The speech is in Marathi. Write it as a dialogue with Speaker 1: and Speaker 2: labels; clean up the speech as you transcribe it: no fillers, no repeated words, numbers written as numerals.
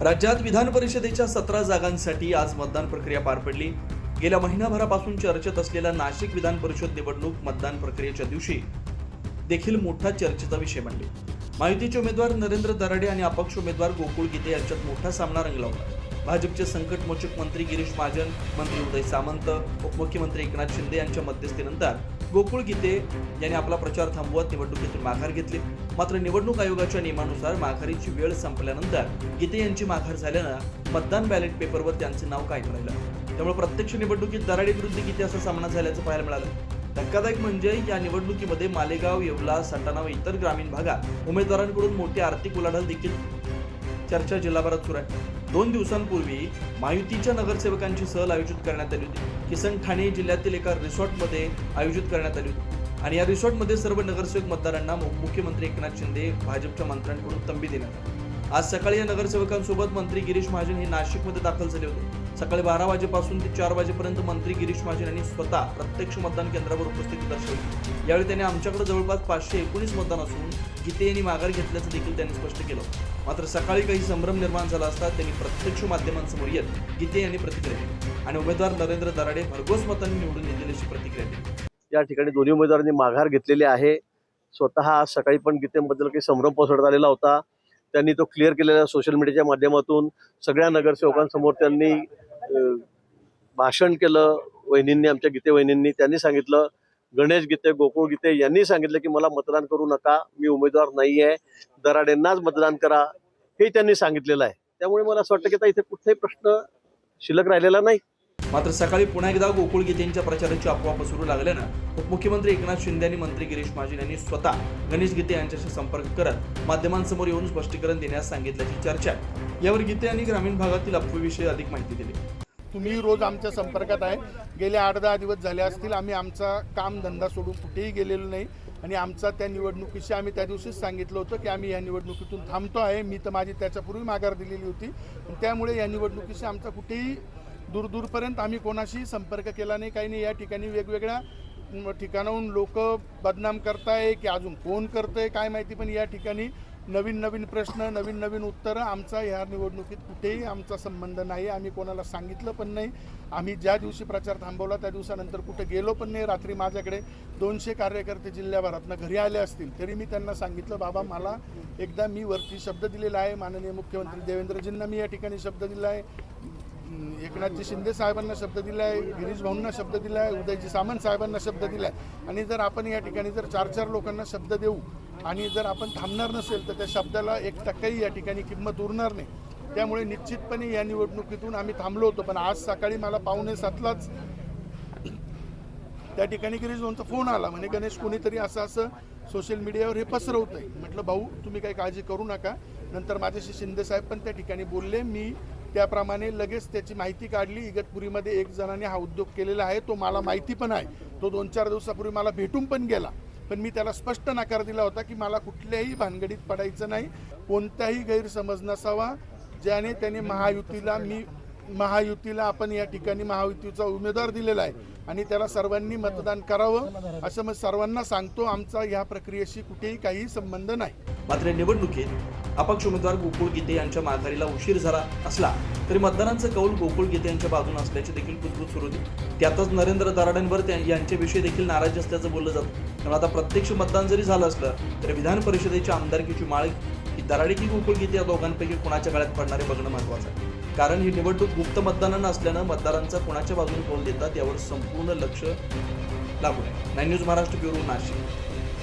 Speaker 1: राज्यात विधान परिषदेच्या 17 जागांसाठी आज मतदान प्रक्रिया पार पडली। गेल्या महिनाभरापासून चर्चेत असलेल्या नाशिक विधान परिषद निवडणूक मतदान प्रक्रियेच्या दिवशी देखील मोठा चर्चेचा विषय बनली। महायुतीचे उमेदवार नरेंद्र दराडे आणि अपक्ष उमेदवार गोकुळ गीते यांच्यात मोठा सामना रंगला होता। भाजपचे संकटमोचक मंत्री गिरीश महाजन, मंत्री उदय सामंत, उपमुख्यमंत्री एकनाथ शिंदे यांच्या मध्यस्थीनंतर गोकुळ गीते यांनी आपला प्रचार थांबवत निवडणुकीतून माघार घेतली। मात्र निवडणूक आयोगाच्या नियमानुसार माघारीची वेळ संपल्यानंतर गीते यांची माघार झाल्यानं मतदान बॅलेट पेपरवर त्यांचे नाव कायम राहिलं। त्यामुळे प्रत्यक्ष निवडणुकीत दराडे विरुद्ध गीते असा सामना झाल्याचं पाहायला मिळालं। धक्कादायक म्हणजे या निवडणुकीमध्ये मालेगाव, येवला, सटाणा व इतर ग्रामीण भागात उमेदवारांकडून मोठी आर्थिक उलाढाल देखील चर्चा जिल्हाभरात सुरू आहे। 2 दिवसांपूर्वी महायुतीच्या नगरसेवकांची सहल आयोजित करण्यात आली होती। किसन ठाणे जिल्ह्यातील एका रिसॉर्टमध्ये आयोजित करण्यात आली होती आणि या रिसॉर्टमध्ये सर्व नगरसेवक मतदारांना मुख्यमंत्री एकनाथ शिंदे भाजपच्या मंत्र्यांकडून तंबी देण्यात आली। आज सकाळी या नगरसेवकांसोबत मंत्री गिरीश महाजन हे नाशिकमध्ये दाखल झाले होते। सकाळी 12 वाजेपासून ते 4 वाजेपर्यंत मंत्री गिरीश महाजन यांनी स्वतः प्रत्यक्ष मतदान केंद्रावर उपस्थिती दर्शवली। यावेळी त्यांनी आमच्याकडे जवळपास 519 मतदान असून गीते यांनी माघार घेतल्याचं देखील त्यांनी स्पष्ट केलं। मात्र सकाळी काही संभ्रम निर्माण झाला असता त्यांनी प्रत्यक्ष माध्यमांसमोर येत गीते यांनी प्रतिक्रिया दिली आणि उमेदवार नरेंद्र दराडे भरघोस मतांनी निवडून येतील अशी प्रतिक्रिया दिली।
Speaker 2: या ठिकाणी दोन्ही उमेदवारांनी माघार घेतलेली आहे। स्वतः आज सकाळी पण गीतेबद्दल काही संभ्रम पसरत आलेला होता। त्यांनी तो क्लिअर केलेला सोशल मीडियाच्या माध्यमातून सगळ्या नगरसेवकांसमोर त्यांनी भाषण केलं। वहिनींनी, आमच्या गीते वहिनींनी त्यांनी सांगितलं, गणेश गीते, गोकुळ गीते यांनी सांगितलं की मला मतदान करू नका, मी उमेदवार नाही आहे, दराडेंनाच मतदान करा, हे त्यांनी सांगितलेलं आहे। त्यामुळे मला असं वाटतं की आता इथे कुठलाही प्रश्न शिल्लक राहिलेला नाही।
Speaker 1: मात्र सकाळी पुन्हा एकदा गोकुळ गीतेंच्या प्रचाराची अफवा पसरू लागल्यानं उपमुख्यमंत्री एकनाथ शिंदे आणि मंत्री गिरीश महाजन यांनी स्वतः गणेश गीते यांच्याशी संपर्क करत माध्यमांसमोर येऊन स्पष्टीकरण देण्यास सांगितल्याची चर्चा आहे। यावर गीते यांनी ग्रामीण भागातील अफवेविषयी अधिक माहिती दिली।
Speaker 3: तुम्ही रोज आमच्या संपर्कात आहे। गेले 8-10 दिवस झाले असतील आम्ही आमचा काम धंदा सोडून कुठेही गेलेलो नाही आणि आमचा त्या निवडणुकीशी आम्ही त्या दिवशीच सांगितलं होतं की आम्ही या निवडणुकीतून थांबतो आहे। मी तर माझी त्याच्यापूर्वी माघार दिलेली होती। त्यामुळे या निवडणुकीशी आमचा कुठेही दूरपर्यंत आम्ही कोणाशी संपर्क केला नाही, काही नाही। या ठिकाणी वेगवेगळ्या ठिकाणाहून लोक बदनाम करताय की अजून कोण करतंय काय माहिती, पण या ठिकाणी नवीन प्रश्न, नवीन उत्तरं, आमचा ह्या निवडणुकीत कुठेही आमचा संबंध नाही। आम्ही कोणाला सांगितलं पण नाही। आम्ही ज्या दिवशी प्रचार थांबवला त्या दिवसानंतर कुठे गेलो पण नाही। रात्री माझ्याकडे 200 कार्यकर्ते जिल्ह्याभरातनं घरी आले असतील तरी मी त्यांना सांगितलं, बाबा मला एकदा मी वरती शब्द दिलेला आहे, माननीय मुख्यमंत्री देवेंद्रजींना मी या ठिकाणी शब्द दिला आहे, एकनाथजी शिंदे साहेबांना शब्द दिला आहे, गिरीश भाऊंना शब्द दिला आहे, उदयजी सामंत साहेबांना शब्द दिला आहे। आणि जर आपण या ठिकाणी जर 4 लोकांना शब्द देऊ आणि जर आपण थांबणार नसेल तर त्या शब्दाला 1% या ठिकाणी किंमत उरणार नाही। त्यामुळे निश्चितपणे या निवडणुकीतून आम्ही थांबलो होतो। पण आज सकाळी मला 6:45लाच त्या ठिकाणी गिरीश भाऊंचा फोन आला, म्हणे गणेश कोणीतरी असं सोशल मीडियावर हे पसरवत आहे। म्हटलं भाऊ तुम्ही काही काळजी करू नका। नंतर माझ्याशी शिंदे साहेब पण त्या ठिकाणी बोलले। मी त्याप्रमाणे लगेच त्याची माहिती काढली। इगतपुरीमध्ये 1 जणांनी हा उद्योग केलेला आहे, तो मला माहिती पण आहे। तो 2-4 दिवसापूर्वी मला भेटून पण गेला, पण मी त्याला स्पष्ट नकार दिला होता की मला कुठल्याही भानगडीत पडायचं नाही, कोणताही गैरसमज नसावा, ज्याने त्याने महायुतीला आपण या ठिकाणी महायुतीचा उमेदवार दिलेला आहे आणि त्याला सर्वांनी मतदान करावं असं मग सर्वांना सांगतो। आमचा या प्रक्रियेशी कुठेही काही संबंध नाही।
Speaker 1: मात्र निवडणुकीत अपक्ष उमेदवार गोकुळ गीते यांच्या माघारीला उशीर झाला असला तरी मतदारांचा कौल गोकुळ गीते यांच्या बाजूने असल्याची देखील कुजबूज सुरू होती। त्यातच नरेंद्र दराडेंवर यांच्याविषयी देखील नाराज असल्याचं बोललं जातं। त्यामुळे आता प्रत्यक्ष मतदान जरी झालं असलं तरी विधान परिषदेच्या आमदारकीची माळ ही दराडे की गोकुळ गीते या दोघांपैकी कोणाच्या गळ्यात पडणारे बघणं महत्त्वाचं आहे। कारण ही निवडणूक गुप्त मतदान असल्यानं मतदारांचा कोणाच्या बाजूने कौल देतात यावर संपूर्ण लक्ष लागू आहे। 9 न्यूज महाराष्ट्र ब्युरो, नाशिक।